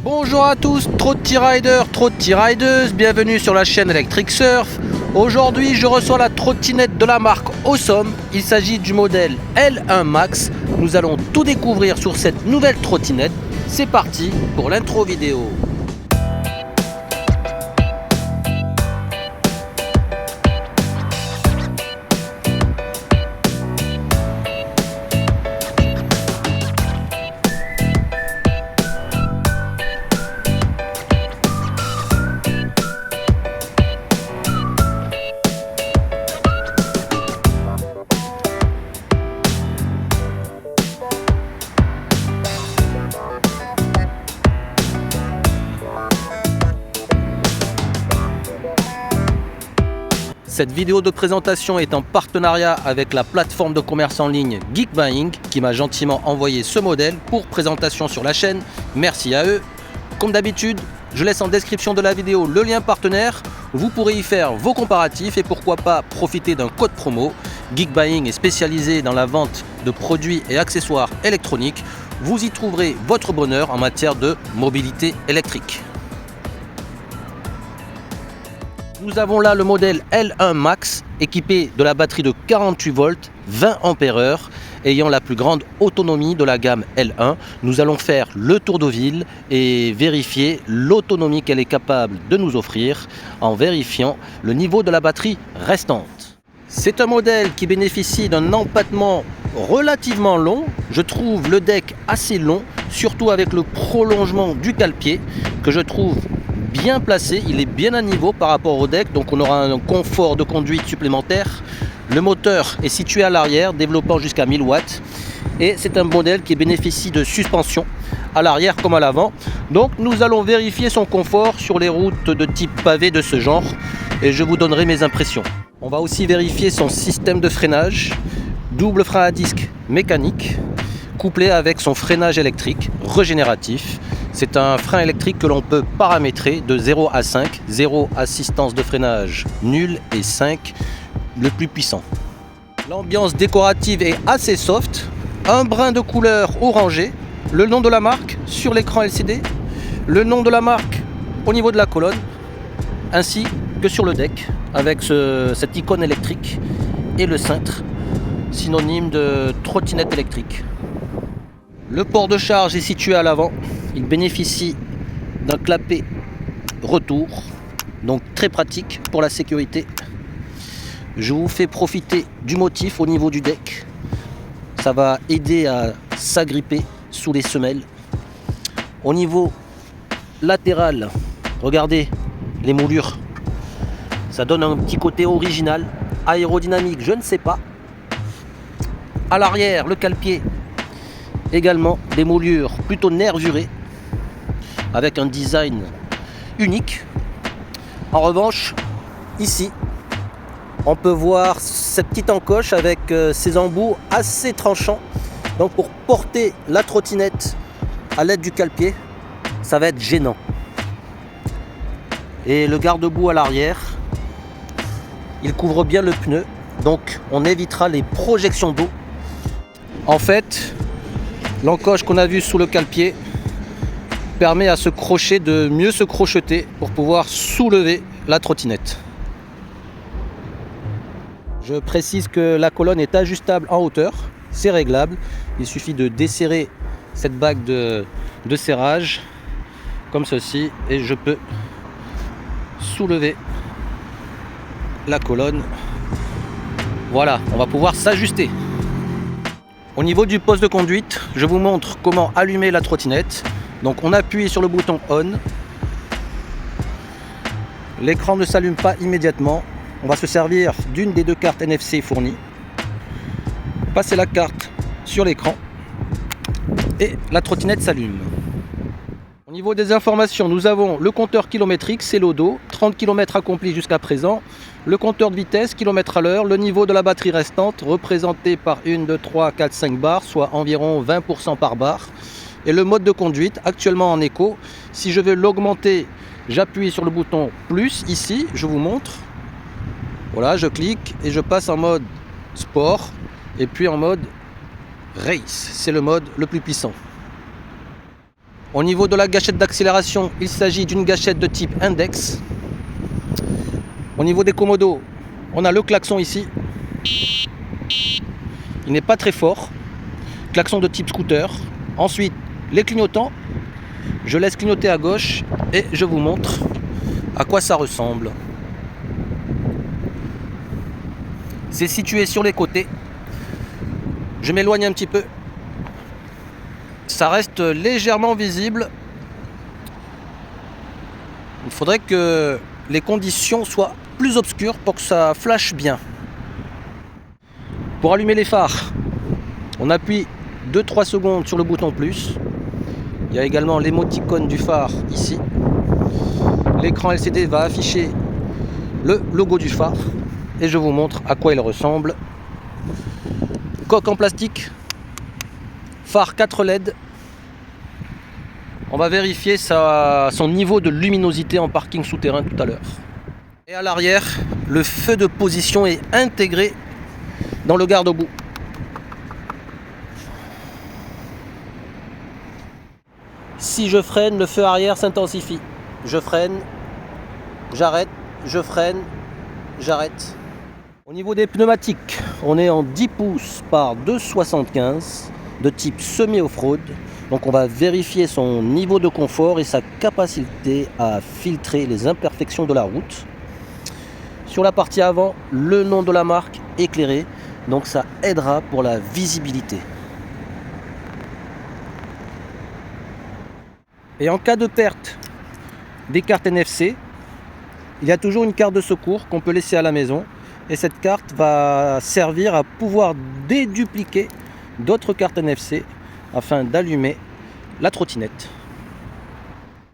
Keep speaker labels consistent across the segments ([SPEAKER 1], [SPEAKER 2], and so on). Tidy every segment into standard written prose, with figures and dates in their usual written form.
[SPEAKER 1] Bonjour à tous, Trotty Riders, Trotty Riders, bienvenue sur la chaîne Electric Surf. Aujourd'hui je reçois la trottinette de la marque Awesome, il s'agit du modèle L1 Max. Nous allons tout découvrir sur cette nouvelle trottinette. C'est parti pour l'intro vidéo. Cette vidéo de présentation est en partenariat avec la plateforme de commerce en ligne Geekbuying qui m'a gentiment envoyé ce modèle pour présentation sur la chaîne. Merci à eux. Comme d'habitude, je laisse en description de la vidéo le lien partenaire. Vous pourrez y faire vos comparatifs et pourquoi pas profiter d'un code promo. Geekbuying est spécialisé dans la vente de produits et accessoires électroniques. Vous y trouverez votre bonheur en matière de mobilité électrique. Nous avons là le modèle L1 Max équipé de la batterie de 48 volts, 20 Ah, ayant la plus grande autonomie de la gamme L1. Nous allons faire le tour de ville et vérifier l'autonomie qu'elle est capable de nous offrir en vérifiant le niveau de la batterie restante. C'est un modèle qui bénéficie d'un empattement relativement long. Je trouve le deck assez long, surtout avec le prolongement du cale-pied que je trouve bien placé, il est bien à niveau par rapport au deck, donc on aura un confort de conduite supplémentaire. Le moteur est situé à l'arrière, développant jusqu'à 1000 watts, et c'est un modèle qui bénéficie de suspension à l'arrière comme à l'avant. Donc nous allons vérifier son confort sur les routes de type pavé de ce genre, et je vous donnerai mes impressions. On va aussi vérifier son système de freinage, double frein à disque mécanique, couplé avec son freinage électrique régénératif. C'est un frein électrique que l'on peut paramétrer de 0 à 5, 0 assistance de freinage nulle et 5 le plus puissant. L'ambiance décorative est assez soft, un brin de couleur orangé, le nom de la marque sur l'écran LCD, le nom de la marque au niveau de la colonne, ainsi que sur le deck avec cette icône électrique et le cintre, synonyme de trottinette électrique. Le port de charge est situé à l'avant. Il bénéficie d'un clapet retour, donc très pratique pour la sécurité. Je vous fais profiter du motif au niveau du deck. Ça va aider à s'agripper sous les semelles. Au niveau latéral, regardez les moulures. Ça donne un petit côté original, aérodynamique, je ne sais pas. À l'arrière, le cale-pied. Également des moulures plutôt nervurées avec un design unique. En revanche, ici, on peut voir cette petite encoche avec ses embouts assez tranchants. Donc pour porter la trottinette à l'aide du cale-pied, ça va être gênant. Et le garde-boue à l'arrière, il couvre bien le pneu, donc on évitera les projections d'eau. En fait, l'encoche qu'on a vue sous le cale-pied permet à ce crochet de mieux se crocheter pour pouvoir soulever la trottinette. Je précise que la colonne est ajustable en hauteur, c'est réglable. Il suffit de desserrer cette bague de serrage comme ceci et je peux soulever la colonne. Voilà, on va pouvoir s'ajuster. Au niveau du poste de conduite, je vous montre comment allumer la trottinette. Donc on appuie sur le bouton ON. L'écran ne s'allume pas immédiatement. On va se servir d'une des deux cartes NFC fournies. Passer la carte sur l'écran et la trottinette s'allume. Au niveau des informations, nous avons le compteur kilométrique, c'est l'odo, 30 km accomplis jusqu'à présent. Le compteur de vitesse, km à l'heure, le niveau de la batterie restante, représenté par 1, 2, 3, 4, 5 barres, soit environ 20% par barre. Et le mode de conduite, actuellement en éco. Si je veux l'augmenter, j'appuie sur le bouton plus, ici, je vous montre. Voilà, je clique et je passe en mode sport et puis en mode race. C'est le mode le plus puissant. Au niveau de la gâchette d'accélération, il s'agit d'une gâchette de type index. Au niveau des commodos, on a le klaxon ici. Il n'est pas très fort. Klaxon de type scooter. Ensuite, les clignotants. Je laisse clignoter à gauche et je vous montre à quoi ça ressemble. C'est situé sur les côtés. Je m'éloigne un petit peu. Ça reste légèrement visible. Il faudrait que les conditions soient plus obscures pour que ça flash bien. Pour allumer les phares, on appuie 2-3 secondes sur le bouton plus. Il y a également l'émoticône du phare ici. L'écran LCD va afficher le logo du phare et je vous montre à quoi il ressemble. Coque en plastique, phare 4 LED. On va vérifier son niveau de luminosité en parking souterrain tout à l'heure. Et à l'arrière, le feu de position est intégré dans le garde-boue. Si je freine, le feu arrière s'intensifie. Je freine, j'arrête, je freine, j'arrête. Au niveau des pneumatiques, on est en 10 pouces par 2,75 de type semi-off-road. Donc on va vérifier son niveau de confort et sa capacité à filtrer les imperfections de la route. Sur la partie avant, le nom de la marque éclairé, donc ça aidera pour la visibilité. Et en cas de perte des cartes NFC, il y a toujours une carte de secours qu'on peut laisser à la maison. Et cette carte va servir à pouvoir dédupliquer d'autres cartes NFC afin d'allumer la trottinette.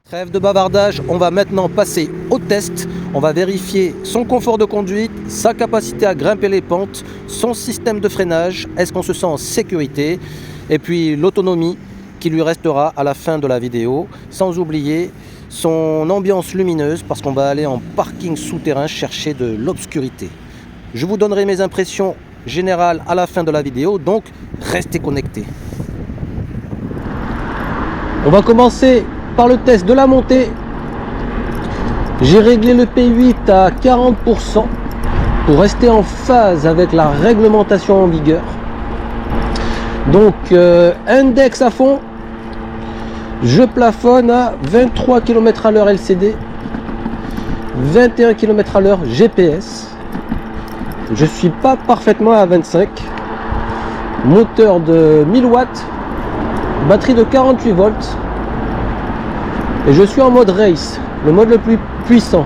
[SPEAKER 1] Trêve de bavardage, on va maintenant passer au test. On va vérifier son confort de conduite, sa capacité à grimper les pentes, son système de freinage, est-ce qu'on se sent en sécurité, et puis l'autonomie qui lui restera à la fin de la vidéo, sans oublier son ambiance lumineuse parce qu'on va aller en parking souterrain chercher de l'obscurité. Je vous donnerai mes impressions générales à la fin de la vidéo, donc restez connectés. On va commencer par le test de la montée. J'ai réglé le P8 à 40% pour rester en phase avec la réglementation en vigueur. Donc index à fond, je plafonne à 23 km/h LCD, 21 km/h GPS. Je suis pas parfaitement à 25. Moteur de 1000 watts, batterie de 48 volts. Et je suis en mode race, le mode le plus puissant.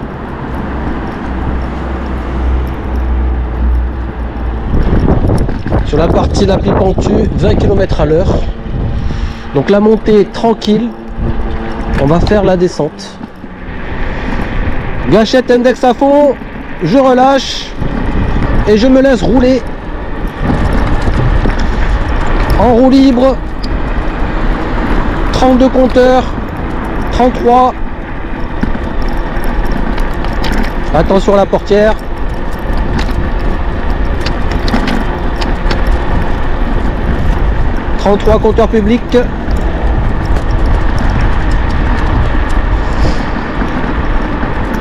[SPEAKER 1] Sur la partie la plus pentue, 20 km/h. Donc la montée est tranquille. On va faire la descente. Gâchette index à fond. Je relâche. Et je me laisse rouler. En roue libre. 32 compteurs. 33. Attention à la portière. « 33 compteurs publics. »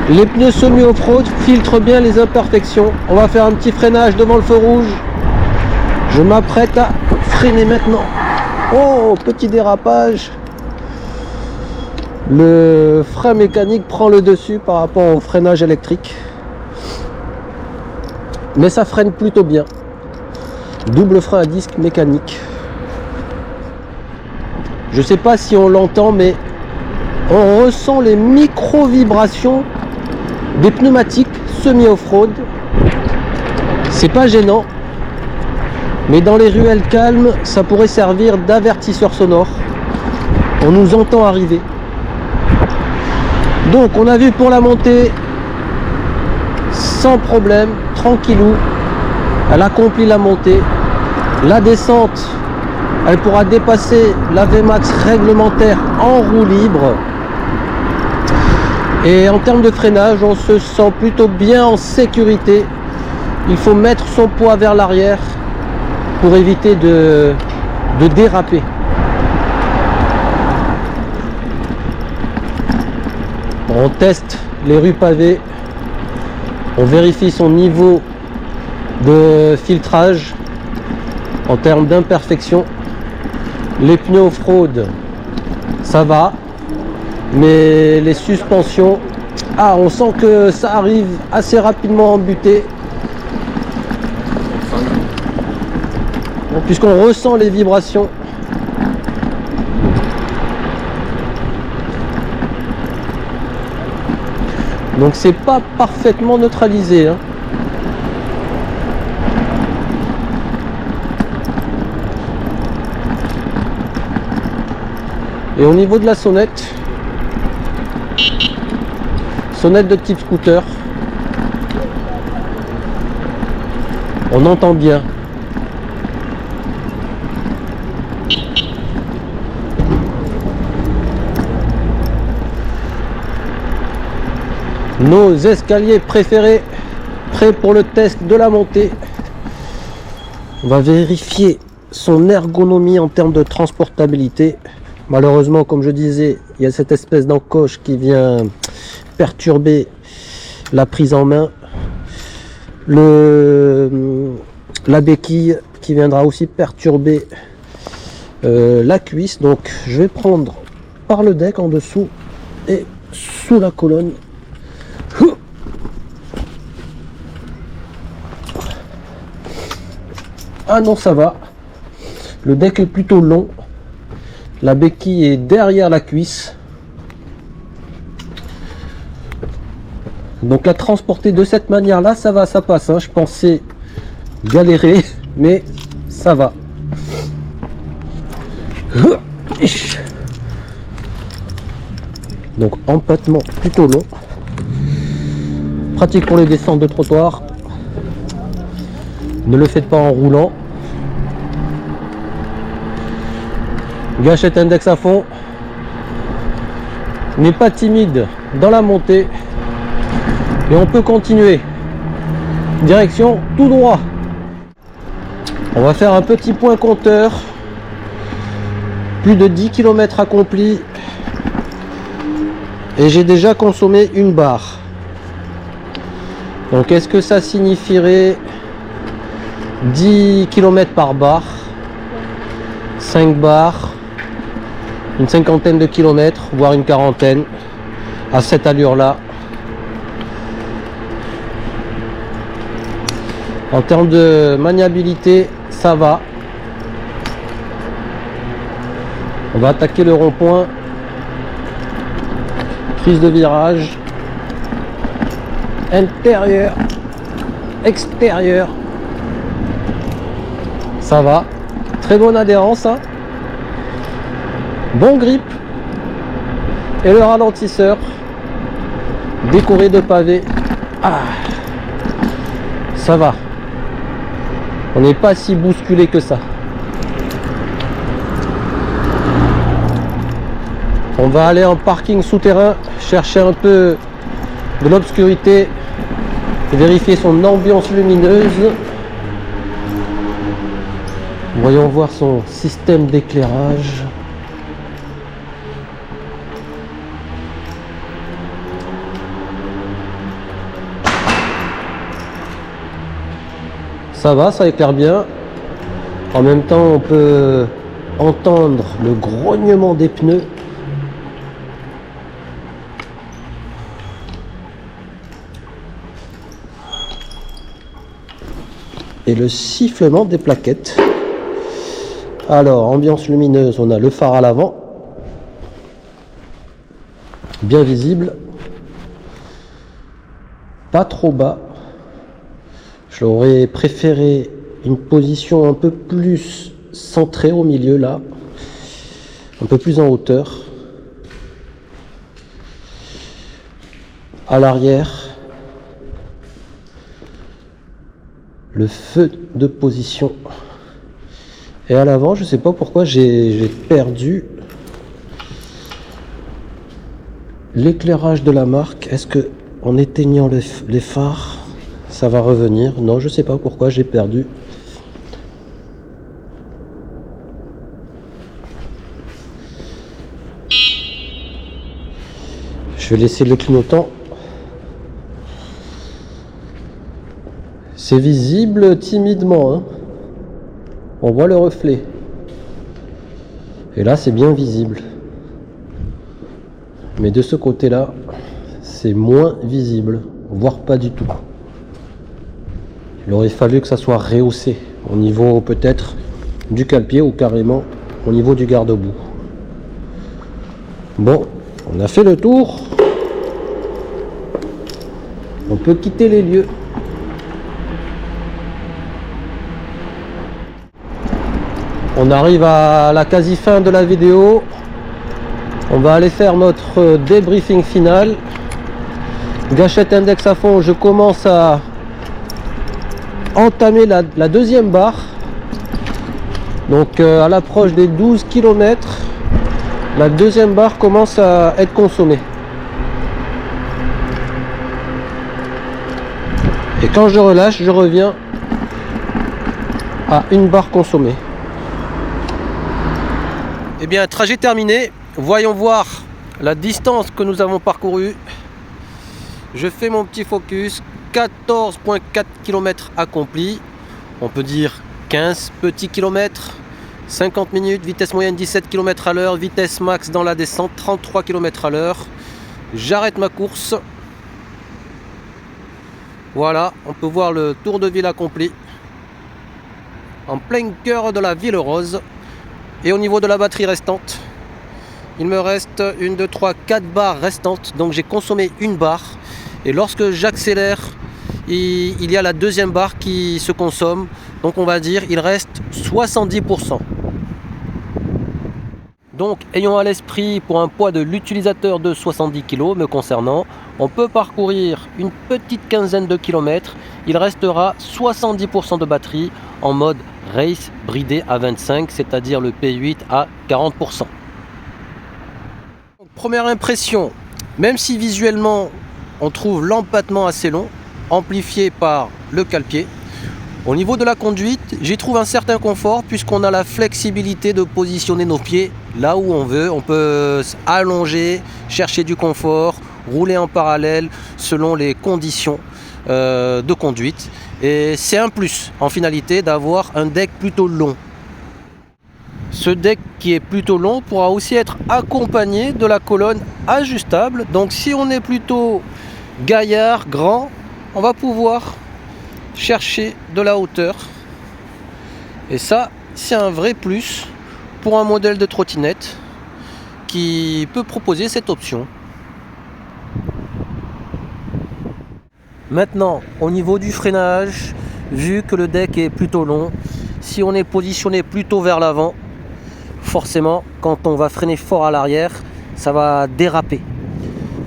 [SPEAKER 1] Les pneus semi-off-road filtrent bien les imperfections. On va faire un petit freinage devant le feu rouge. Je m'apprête à freiner maintenant. Oh, petit dérapage. Le frein mécanique prend le dessus par rapport au freinage électrique. Mais ça freine plutôt bien. Double frein à disque mécanique. Je ne sais pas si on l'entend, mais on ressent les micro-vibrations des pneumatiques semi-off-road. C'est pas gênant, mais dans les ruelles calmes, ça pourrait servir d'avertisseur sonore. On nous entend arriver. Donc on a vu pour la montée, sans problème, tranquillou. Elle accomplit la montée. La descente, elle pourra dépasser la Vmax réglementaire en roue libre. Et en termes de freinage, on se sent plutôt bien en sécurité. Il faut mettre son poids vers l'arrière pour éviter de déraper. On teste les rues pavées, on vérifie son niveau de filtrage en termes d'imperfection. Les pneus off-road, ça va, mais les suspensions, on sent que ça arrive assez rapidement en butée, puisqu'on ressent les vibrations. Donc c'est pas parfaitement neutralisé, hein. Et au niveau de la sonnette de type scooter, on entend bien. Nos escaliers préférés, prêts pour le test de la montée. On va vérifier son ergonomie en termes de transportabilité. Malheureusement, comme je disais, il y a cette espèce d'encoche qui vient perturber la prise en main. La béquille qui viendra aussi perturber la cuisse. Donc je vais prendre par le deck en dessous et sous la colonne. Ah non, ça va. Le deck est plutôt long. La béquille est derrière la cuisse. Donc la transporter de cette manière-là, ça va, ça passe, hein. Je pensais galérer, mais ça va. Donc empattement plutôt long. Pratique pour les descentes de trottoir. Ne le faites pas en roulant. Gâchette index à fond. N'est pas timide dans la montée. Et on peut continuer. Direction tout droit. On va faire un petit point compteur. Plus de 10 km accomplis. Et j'ai déjà consommé une barre. Donc est-ce que ça signifierait 10 km par barre, 5 barres, une cinquantaine de kilomètres, voire une quarantaine, à cette allure-là. En termes de maniabilité, ça va. On va attaquer le rond-point. Prise de virage. Intérieur. Extérieur. Ça va. Très bonne adhérence, hein. Bon grip. Et le ralentisseur décoré de pavés. Ça va. On n'est pas si bousculé que ça. On va aller en parking souterrain, chercher un peu de l'obscurité et vérifier son ambiance lumineuse. Voyons voir son système d'éclairage. Ça va, ça éclaire bien. En même temps, on peut entendre le grognement des pneus. Et le sifflement des plaquettes. Alors, ambiance lumineuse, on a le phare à l'avant. Bien visible. Pas trop bas. J'aurais préféré une position un peu plus centrée au milieu là, un peu plus en hauteur. À l'arrière, le feu de position. Et à l'avant, je sais pas pourquoi j'ai perdu l'éclairage de la marque. Est-ce que en éteignant les phares, ça va revenir? Non, je sais pas pourquoi j'ai perdu. Je
[SPEAKER 2] Je vais laisser le clignotant. C'est visible timidement, hein. On voit le reflet. Et là, c'est bien visible. Mais de ce côté-là, c'est moins visible, voire pas du tout. Il aurait fallu que ça soit rehaussé au niveau peut-être du cale-pied ou carrément au niveau du garde-boue. Bon, on a fait le tour. On peut quitter les lieux. On arrive à la quasi fin de la vidéo. On va aller faire notre débriefing final. Gâchette index à fond, je commence à entamer la deuxième barre. Donc à l'approche des 12 km, la deuxième barre commence à être consommée. Et quand je relâche, je reviens à une barre consommée.
[SPEAKER 1] Eh bien, trajet terminé. Voyons voir la distance que nous avons parcourue. Je fais mon petit focus. 14,4 km accomplis. On peut dire 15 petits kilomètres. 50 minutes, vitesse moyenne 17 km à l'heure. Vitesse max dans la descente 33 km à l'heure. J'arrête ma course. Voilà, on peut voir le tour de ville accompli. En plein cœur de la ville rose. Et au niveau de la batterie restante, il me reste 1, 2, 3, 4 barres restantes. Donc j'ai consommé une barre. Et lorsque j'accélère, il y a la deuxième barre qui se consomme. Donc on va dire il reste 70%. Donc ayons à l'esprit pour un poids de l'utilisateur de 70 kg me concernant, on peut parcourir une petite quinzaine de kilomètres. Il restera 70% de batterie en mode race bridé à 25, c'est-à-dire le P8 à 40%. Première impression, même si visuellement on trouve l'empattement assez long, amplifié par le cale-pied, au niveau de la conduite, j'y trouve un certain confort puisqu'on a la flexibilité de positionner nos pieds là où on veut. On peut allonger, chercher du confort, rouler en parallèle selon les conditions de conduite. Et c'est un plus en finalité d'avoir un deck plutôt long. Ce deck qui est plutôt long pourra aussi être accompagné de la colonne ajustable. Donc si on est plutôt gaillard, grand, on va pouvoir chercher de la hauteur. Et ça, c'est un vrai plus pour un modèle de trottinette qui peut proposer cette option. Maintenant, au niveau du freinage, vu que le deck est plutôt long, si on est positionné plutôt vers l'avant, forcément, quand on va freiner fort à l'arrière, ça va déraper.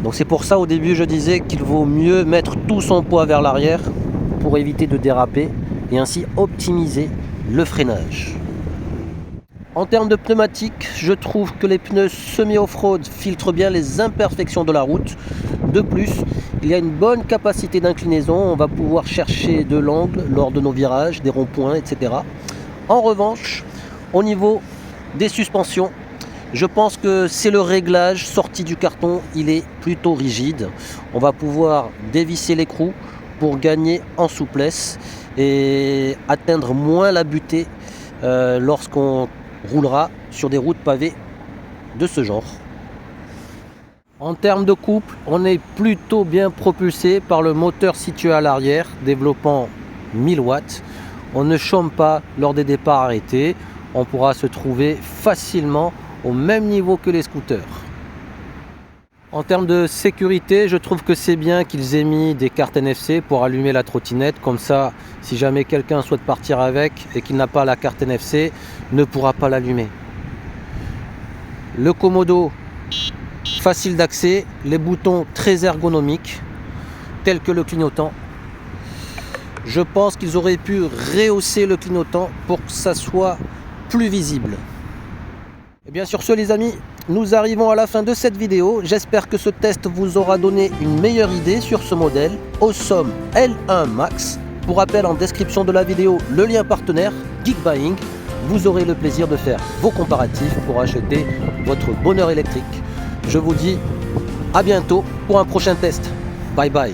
[SPEAKER 1] Donc c'est pour ça au début je disais qu'il vaut mieux mettre tout son poids vers l'arrière pour éviter de déraper et ainsi optimiser le freinage. En termes de pneumatiques, je trouve que les pneus semi-off-road filtrent bien les imperfections de la route. De plus, il y a une bonne capacité d'inclinaison, on va pouvoir chercher de l'angle lors de nos virages, des ronds-points, etc. En revanche, au niveau des suspensions, je pense que c'est le réglage sorti du carton, il est plutôt rigide. On va pouvoir dévisser l'écrou pour gagner en souplesse et atteindre moins la butée lorsqu'on roulera sur des routes pavées de ce genre. En termes de couple, on est plutôt bien propulsé par le moteur situé à l'arrière, développant 1000 watts. On ne chôme pas lors des départs arrêtés. On pourra se trouver facilement au même niveau que les scooters. En termes de sécurité, je trouve que c'est bien qu'ils aient mis des cartes NFC pour allumer la trottinette. Comme ça, si jamais quelqu'un souhaite partir avec et qu'il n'a pas la carte NFC, ne pourra pas l'allumer. Le commodo, facile d'accès, les boutons très ergonomiques, tels que le clignotant. Je pense qu'ils auraient pu rehausser le clignotant pour que ça soit plus visible. Et bien sur ce les amis, nous arrivons à la fin de cette vidéo. J'espère que ce test vous aura donné une meilleure idée sur ce modèle Awesome L1 Max. Pour rappel, en description de la vidéo, le lien partenaire Geekbuying. Vous aurez le plaisir de faire vos comparatifs pour acheter votre bonheur électrique. Je vous dis À bientôt pour un prochain test. Bye bye.